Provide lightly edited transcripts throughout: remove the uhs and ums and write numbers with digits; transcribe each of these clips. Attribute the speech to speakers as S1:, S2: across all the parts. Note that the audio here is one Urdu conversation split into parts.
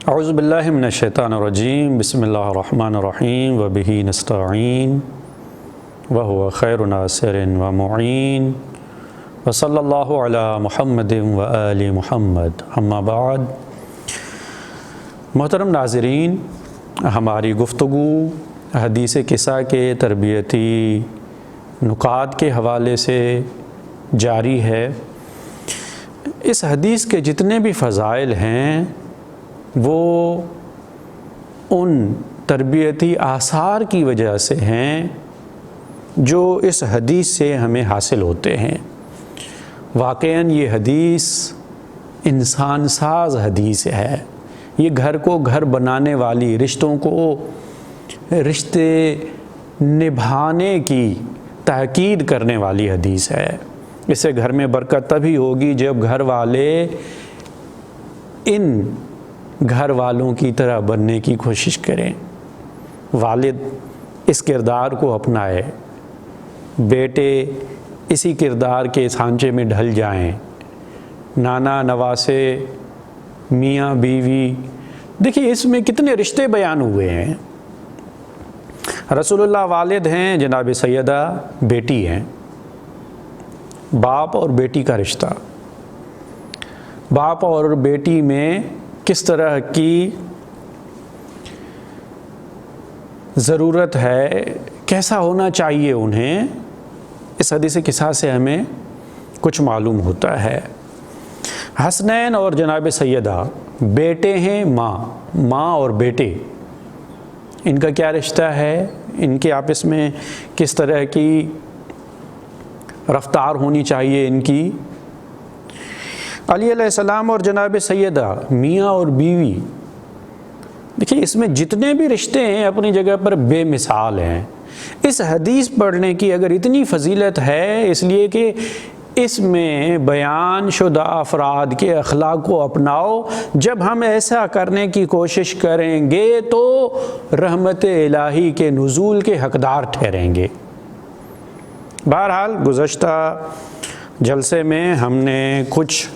S1: اعوذ باللہ من الشیطان الرجیم بسم اللہ الرحمن الرحیم وبہ نستعین وہو خیر ناصر ومعین وصلی اللہ علی محمد وآل محمد اما بعد۔ محترم ناظرین، ہماری گفتگو حدیث کسا کے تربیتی نکات کے حوالے سے جاری ہے۔ اس حدیث کے جتنے بھی فضائل ہیں وہ ان تربیتی آثار کی وجہ سے ہیں جو اس حدیث سے ہمیں حاصل ہوتے ہیں۔ واقعاً یہ حدیث انسان ساز حدیث ہے، یہ گھر کو گھر بنانے والی، رشتوں کو رشتے نبھانے کی تاکید کرنے والی حدیث ہے۔ اس سے گھر میں برکت تبھی ہوگی جب گھر والے ان گھر والوں کی طرح بننے کی کوشش کریں، والد اس کردار کو اپنائے، بیٹے اسی کردار کے سانچے میں ڈھل جائیں، نانا نواسے، میاں بیوی۔ دیکھیے اس میں کتنے رشتے بیان ہوئے ہیں۔ رسول اللہ والد ہیں، جناب سیدہ بیٹی ہیں، باپ اور بیٹی کا رشتہ، باپ اور بیٹی میں کس طرح کی ضرورت ہے، کیسا ہونا چاہیے انہیں، اس حدیث قصہ سے ہمیں کچھ معلوم ہوتا ہے۔ حسنین اور جناب سیدہ بیٹے ہیں، ماں اور بیٹے، ان کا کیا رشتہ ہے، ان کے آپس میں کس طرح کی رفتار ہونی چاہیے ان کی۔ علی علیہ السلام اور جناب سیدہ میاں اور بیوی، دیکھیے اس میں جتنے بھی رشتے ہیں اپنی جگہ پر بے مثال ہیں۔ اس حدیث پڑھنے کی اگر اتنی فضیلت ہے اس لیے کہ اس میں بیان شدہ افراد کے اخلاق کو اپناؤ۔ جب ہم ایسا کرنے کی کوشش کریں گے تو رحمت الہی کے نزول کے حقدار ٹھہریں گے۔ بہرحال گزشتہ جلسے میں ہم نے کچھ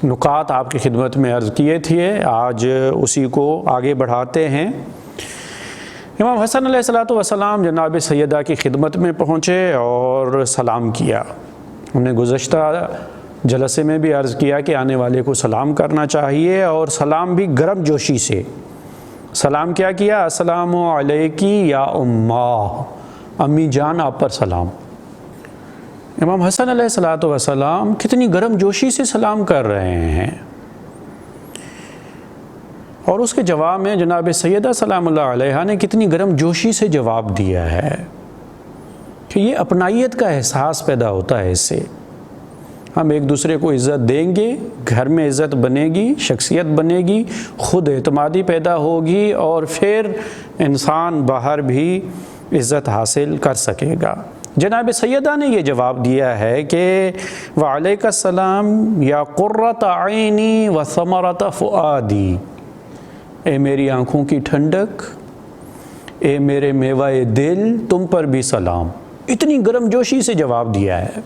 S1: نکات آپ کی خدمت میں عرض کیے تھے، آج اسی کو آگے بڑھاتے ہیں۔ امام حسن علیہ السلام جناب سیدہ کی خدمت میں پہنچے اور سلام کیا۔ ہم نے گزشتہ جلسے میں بھی عرض کیا کہ آنے والے کو سلام کرنا چاہیے، اور سلام بھی گرم جوشی سے۔ سلام کیا کیا؟ السلام علیکی یا اماں، امی جان آپ پر سلام۔ امام حسن علیہ السلام کتنی گرم جوشی سے سلام کر رہے ہیں، اور اس کے جواب میں جناب سیدہ سلام اللہ علیہا نے کتنی گرم جوشی سے جواب دیا ہے کہ یہ اپنائیت کا احساس پیدا ہوتا ہے۔ اس سے ہم ایک دوسرے کو عزت دیں گے، گھر میں عزت بنے گی، شخصیت بنے گی، خود اعتمادی پیدا ہوگی، اور پھر انسان باہر بھی عزت حاصل کر سکے گا۔ جناب سیدہ نے یہ جواب دیا ہے کہ وعلیک السلام یا قرۃ عینی و ثمرۃ فؤادی، اے میری آنکھوں کی ٹھنڈک، اے میرے میوہ دل، تم پر بھی سلام۔ اتنی گرم جوشی سے جواب دیا ہے۔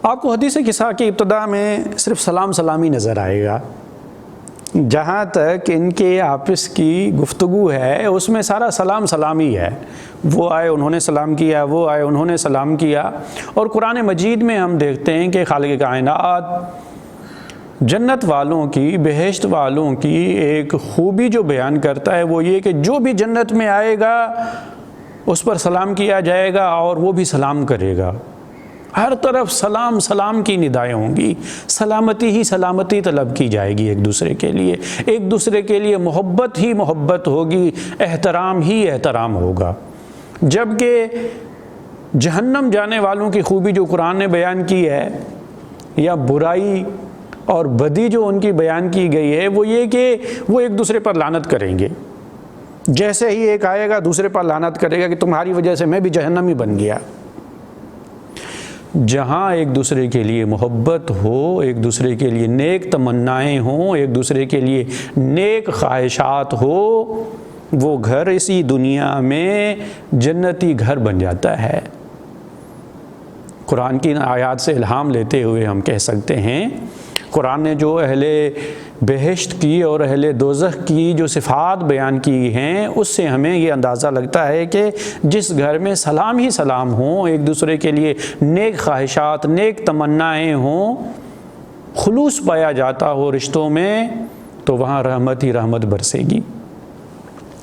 S1: آپ کو حدیث قصہ کی ابتدا میں صرف سلامی نظر آئے گا۔ جہاں تک ان کے آپس کی گفتگو ہے اس میں سارا سلامی ہے۔ وہ آئے انہوں نے سلام کیا، وہ آئے انہوں نے سلام کیا۔ اور قرآن مجید میں ہم دیکھتے ہیں کہ خالق کائنات جنت والوں کی، بہشت والوں کی ایک خوبی جو بیان کرتا ہے وہ یہ کہ جو بھی جنت میں آئے گا اس پر سلام کیا جائے گا اور وہ بھی سلام کرے گا۔ ہر طرف سلام کی ندائیں ہوں گی، سلامتی ہی سلامتی طلب کی جائے گی ایک دوسرے کے لیے، ایک دوسرے کے لیے محبت ہی محبت ہوگی، احترام ہی احترام ہوگا۔ جبکہ جہنم جانے والوں کی خوبی جو قرآن نے بیان کی ہے، یا برائی اور بدی جو ان کی بیان کی گئی ہے، وہ یہ کہ وہ ایک دوسرے پر لعنت کریں گے۔ جیسے ہی ایک آئے گا دوسرے پر لعنت کرے گا کہ تمہاری وجہ سے میں بھی جہنمی بن گیا۔ جہاں ایک دوسرے کے لیے محبت ہو، ایک دوسرے کے لیے نیک تمنائیں ہوں، ایک دوسرے کے لیے نیک خواہشات ہو، وہ گھر اسی دنیا میں جنتی گھر بن جاتا ہے۔ قرآن کی آیات سے الہام لیتے ہوئے ہم کہہ سکتے ہیں قرآن نے جو اہل بہشت کی اور اہل دوزخ کی جو صفات بیان کی ہیں اس سے ہمیں یہ اندازہ لگتا ہے کہ جس گھر میں سلام ہی سلام ہوں، ایک دوسرے کے لیے نیک خواہشات، نیک تمنائیں ہوں، خلوص پایا جاتا ہو رشتوں میں، تو وہاں رحمت ہی رحمت برسے گی۔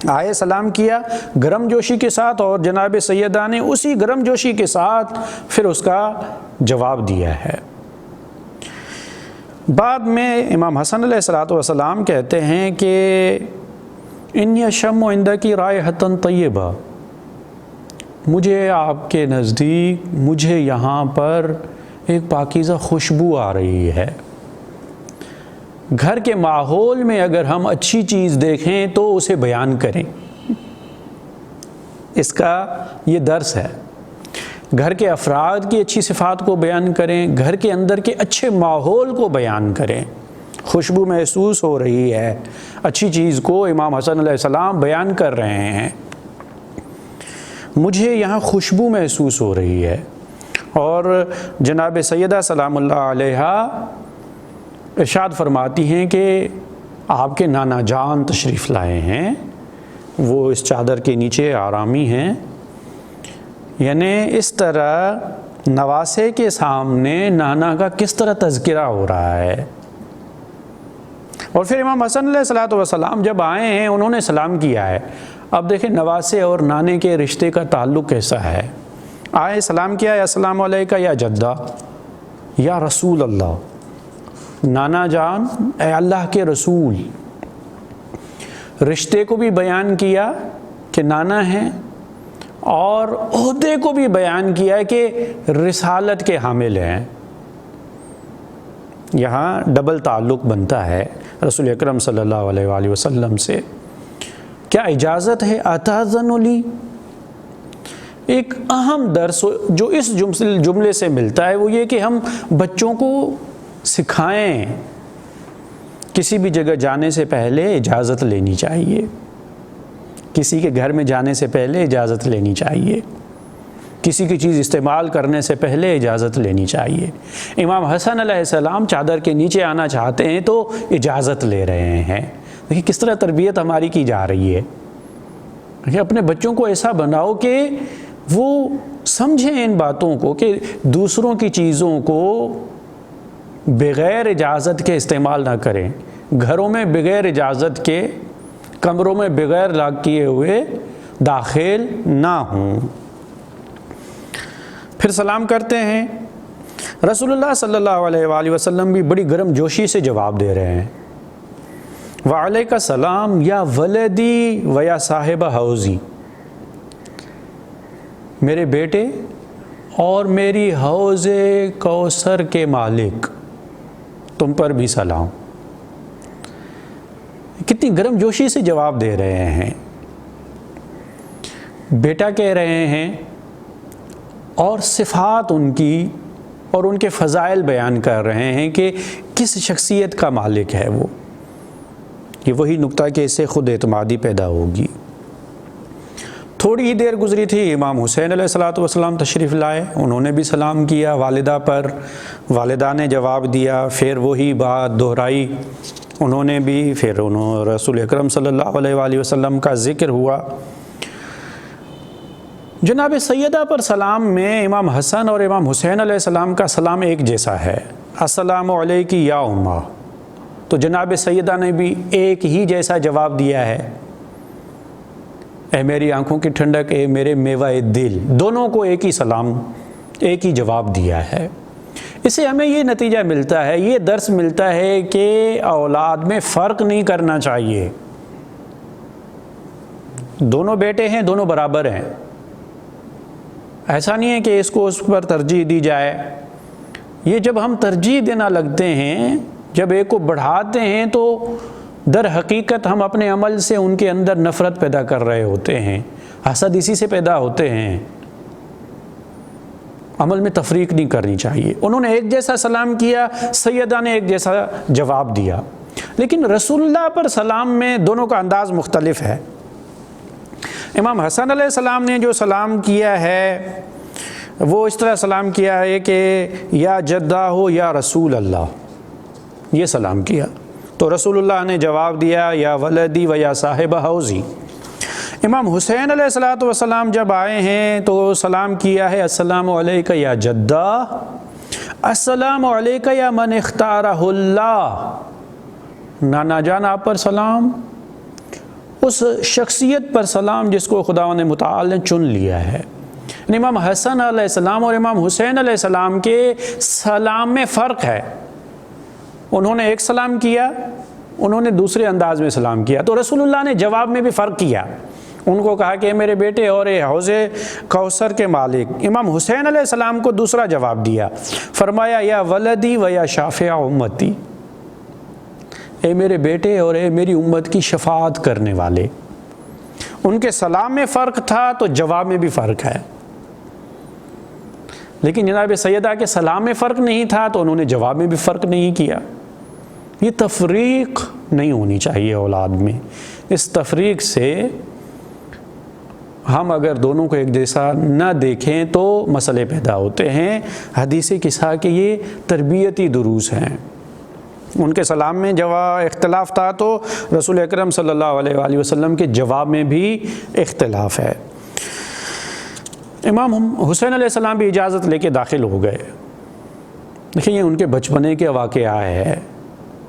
S1: آئے سلام کیا گرم جوشی کے ساتھ، اور جناب سیدہ نے اسی گرم جوشی کے ساتھ پھر اس کا جواب دیا ہے۔ بعد میں امام حسن علیہ الصلوۃ والسلام کہتے ہیں کہ انی اشم عندکی رائحۃ طیبہ، مجھے آپ کے نزدیک، مجھے یہاں پر ایک پاکیزہ خوشبو آ رہی ہے۔ گھر کے ماحول میں اگر ہم اچھی چیز دیکھیں تو اسے بیان کریں، اس کا یہ درس ہے۔ گھر کے افراد کی اچھی صفات کو بیان کریں، گھر کے اندر کے اچھے ماحول کو بیان کریں۔ خوشبو محسوس ہو رہی ہے، اچھی چیز کو امام حسن علیہ السلام بیان کر رہے ہیں، مجھے یہاں خوشبو محسوس ہو رہی ہے۔ اور جناب سیدہ سلام اللہ علیہا ارشاد فرماتی ہیں کہ آپ کے نانا جان تشریف لائے ہیں، وہ اس چادر کے نیچے آرامی ہیں۔ یعنی اس طرح نواسے کے سامنے نانا کا کس طرح تذکرہ ہو رہا ہے۔ اور پھر امام حسن علیہ الصلوۃ والسلام جب آئے ہیں انہوں نے سلام کیا ہے۔ اب دیکھیں نواسے اور نانے کے رشتے کا تعلق کیسا ہے۔ آئے سلام کیا، یا السلام علیکہ یا جدہ یا رسول اللہ، نانا جان اے اللہ کے رسول۔ رشتے کو بھی بیان کیا کہ نانا ہیں، اور عہدے کو بھی بیان کیا کہ رسالت کے حامل ہیں۔ یہاں ڈبل تعلق بنتا ہے رسول اکرم صلی اللہ علیہ وآلہ وسلم سے۔ کیا اجازت ہے؟ اتاذن لی۔ ایک اہم درس جو اس جملے سے ملتا ہے وہ یہ کہ ہم بچوں کو سکھائیں کسی بھی جگہ جانے سے پہلے اجازت لینی چاہیے، کسی کے گھر میں جانے سے پہلے اجازت لینی چاہیے، کسی کی چیز استعمال کرنے سے پہلے اجازت لینی چاہیے۔ امام حسن علیہ السلام چادر کے نیچے آنا چاہتے ہیں تو اجازت لے رہے ہیں۔ دیکھیں کس طرح تربیت ہماری کی جا رہی ہے۔ دیکھیں اپنے بچوں کو ایسا بناؤ کہ وہ سمجھیں ان باتوں کو کہ دوسروں کی چیزوں کو بغیر اجازت کے استعمال نہ کریں، گھروں میں بغیر اجازت کے، کمروں میں بغیر لاک کیے ہوئے داخل نہ ہوں۔ پھر سلام کرتے ہیں۔ رسول اللہ صلی اللہ علیہ وآلہ وسلم بھی بڑی گرم جوشی سے جواب دے رہے ہیں۔ وعلیک السلام یا ولدی و یا صاحب حوضی، میرے بیٹے اور میری حوض کوثر کے مالک، تم پر بھی سلام۔ کتنی گرم جوشی سے جواب دے رہے ہیں، بیٹا کہہ رہے ہیں، اور صفات ان کی اور ان کے فضائل بیان کر رہے ہیں کہ کس شخصیت کا مالک ہے وہ۔ یہ وہی نقطہ کہ اس سے خود اعتمادی پیدا ہوگی۔ تھوڑی ہی دیر گزری تھی، امام حسین علیہ الصلوۃ والسلام تشریف لائے، انہوں نے بھی سلام کیا والدہ پر، والدہ نے جواب دیا، پھر وہی بات دہرائی انہوں نے بھی، پھر رسول اکرم صلی اللہ علیہ وآلہ وسلم کا ذکر ہوا۔ جناب سیدہ پر سلام میں امام حسن اور امام حسین علیہ السلام کا سلام ایک جیسا ہے، السلام علیکی یا امہ۔ تو جناب سیدہ نے بھی ایک ہی جیسا جواب دیا ہے، اے میری آنکھوں کی ٹھنڈک، اے میرے میوہ دل، دونوں کو ایک ہی سلام، ایک ہی جواب دیا ہے۔ اس سے ہمیں یہ نتیجہ ملتا ہے، یہ درس ملتا ہے کہ اولاد میں فرق نہیں کرنا چاہیے۔ دونوں بیٹے ہیں، دونوں برابر ہیں، ایسا نہیں ہے کہ اس کو اس پر ترجیح دی جائے۔ یہ جب ہم ترجیح دینا لگتے ہیں، جب ایک کو بڑھاتے ہیں تو در حقیقت ہم اپنے عمل سے ان کے اندر نفرت پیدا کر رہے ہوتے ہیں، حسد اسی سے پیدا ہوتے ہیں۔ عمل میں تفریق نہیں کرنی چاہیے۔ انہوں نے ایک جیسا سلام کیا، سیدہ نے ایک جیسا جواب دیا، لیکن رسول اللہ پر سلام میں دونوں کا انداز مختلف ہے۔ امام حسن علیہ السلام نے جو سلام کیا ہے وہ اس طرح سلام کیا ہے کہ یا جدہ ہو یا رسول اللہ، یہ سلام کیا۔ تو رسول اللہ نے جواب دیا یا ولدی و یا صاحب حوضی۔ امام حسین علیہ الصلوۃ والسلام جب آئے ہیں تو سلام کیا ہے السلام علیکہ یا جدہ، السلام علیکہ یا من اختارہ اللہ، نانا جان آپ پر سلام، اس شخصیت پر سلام جس کو خداوند متعال نے چن لیا ہے۔ امام حسن علیہ السلام اور امام حسین علیہ السلام کے سلام میں فرق ہے، انہوں نے ایک سلام کیا، انہوں نے دوسرے انداز میں سلام کیا، تو رسول اللہ نے جواب میں بھی فرق کیا، ان کو کہا کہ میرے بیٹے اور حوض کوثر کے مالک۔ امام حسین علیہ السلام کو دوسرا جواب دیا، فرمایا یا ولدی و یا شافع امتی، اے میرے بیٹے اور اے میری امت کی شفاعت کرنے والے۔ ان کے سلام میں فرق تھا تو جواب میں بھی فرق ہے، لیکن جناب سیدہ کے سلام میں فرق نہیں تھا تو انہوں نے جواب میں بھی فرق نہیں کیا۔ یہ تفریق نہیں ہونی چاہیے اولاد میں، اس تفریق سے ہم اگر دونوں کو ایک جیسا نہ دیکھیں تو مسئلے پیدا ہوتے ہیں۔ حدیث قصہ کے یہ تربیتی دروس ہیں۔ ان کے سلام میں اختلاف تھا تو رسول اکرم صلی اللہ علیہ وآلہ وسلم کے جواب میں بھی اختلاف ہے۔ امام حسین علیہ السلام بھی اجازت لے کے داخل ہو گئے۔ دیکھیں یہ ان کے بچپنے کے واقعہ ہے،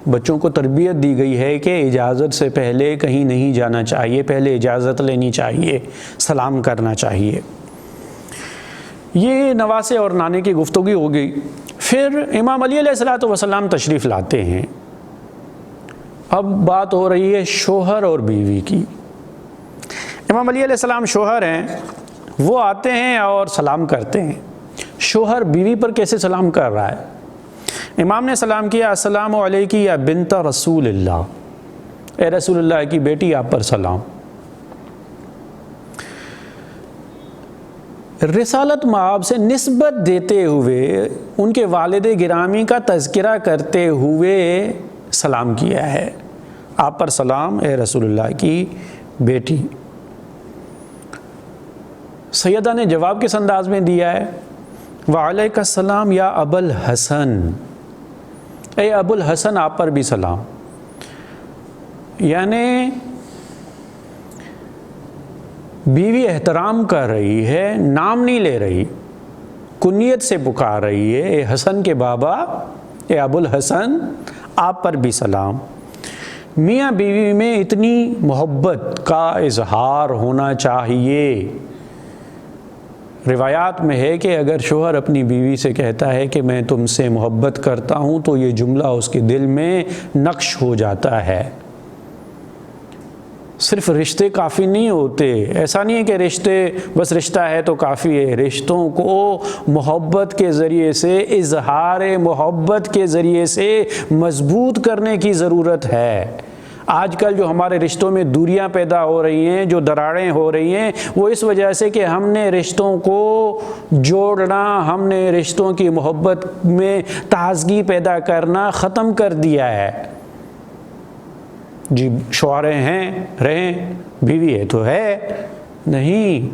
S1: بچوں کو تربیت دی گئی ہے کہ اجازت سے پہلے کہیں نہیں جانا چاہیے، پہلے اجازت لینی چاہیے، سلام کرنا چاہیے۔ یہ نواسے اور نانے کی گفتگو ہو گئی۔ پھر امام علی علیہ الصلوۃ والسلام تشریف لاتے ہیں۔ اب بات ہو رہی ہے شوہر اور بیوی کی۔ امام علی علیہ السلام شوہر ہیں، وہ آتے ہیں اور سلام کرتے ہیں۔ شوہر بیوی پر کیسے سلام کر رہا ہے؟ امام نے سلام کیا السلام علیکی یا بنت رسول اللہ، اے رسول اللہ کی بیٹی آپ پر سلام۔ رسالت مآب سے نسبت دیتے ہوئے ان کے والد گرامی کا تذکرہ کرتے ہوئے سلام کیا ہے، آپ پر سلام اے رسول اللہ کی بیٹی۔ سیدہ نے جواب کس انداز میں دیا ہے؟ وعلیک السلام یا ابو الحسن، اے ابو الحسن آپ پر بھی سلام۔ یعنی بیوی احترام کر رہی ہے، نام نہیں لے رہی، کنیت سے پکار رہی ہے، اے حسن کے بابا، اے ابو الحسن آپ پر بھی سلام۔ میاں بیوی میں اتنی محبت کا اظہار ہونا چاہیے۔ روایات میں ہے کہ اگر شوہر اپنی بیوی سے کہتا ہے کہ میں تم سے محبت کرتا ہوں تو یہ جملہ اس کے دل میں نقش ہو جاتا ہے۔ صرف رشتے کافی نہیں ہوتے، ایسا نہیں ہے کہ رشتے بس رشتہ ہے تو کافی ہے، رشتوں کو محبت کے ذریعے سے، اظہار محبت کے ذریعے سے مضبوط کرنے کی ضرورت ہے۔ آج کل جو ہمارے رشتوں میں دوریاں پیدا ہو رہی ہیں، جو دراڑیں ہو رہی ہیں، وہ اس وجہ سے کہ ہم نے رشتوں کو جوڑنا، ہم نے رشتوں کی محبت میں تازگی پیدا کرنا ختم کر دیا ہے۔ جی شوہر ہیں رہیں، بیوی ہے تو ہے نہیں،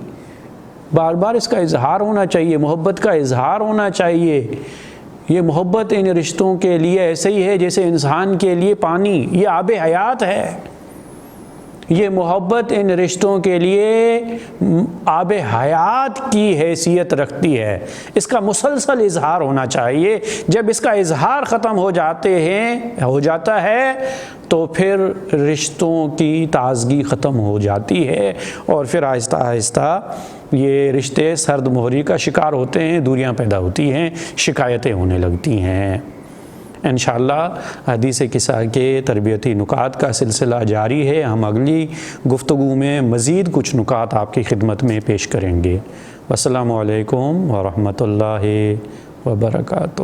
S1: بار بار اس کا اظہار ہونا چاہیے، محبت کا اظہار ہونا چاہیے۔ یہ محبت ان رشتوں کے لیے ایسے ہی ہے جیسے انسان کے لیے پانی، یہ آب حیات ہے۔ یہ محبت ان رشتوں کے لیے آب حیات کی حیثیت رکھتی ہے، اس کا مسلسل اظہار ہونا چاہیے۔ جب اس کا اظہار ختم ہو جاتا ہے تو پھر رشتوں کی تازگی ختم ہو جاتی ہے اور پھر آہستہ آہستہ یہ رشتے سرد مہری کا شکار ہوتے ہیں، دوریاں پیدا ہوتی ہیں، شکایتیں ہونے لگتی ہیں۔ انشاءاللہ حدیث قصہ کے تربیتی نکات کا سلسلہ جاری ہے، ہم اگلی گفتگو میں مزید کچھ نکات آپ کی خدمت میں پیش کریں گے۔ السلام علیکم ورحمۃ اللہ وبرکاتہ۔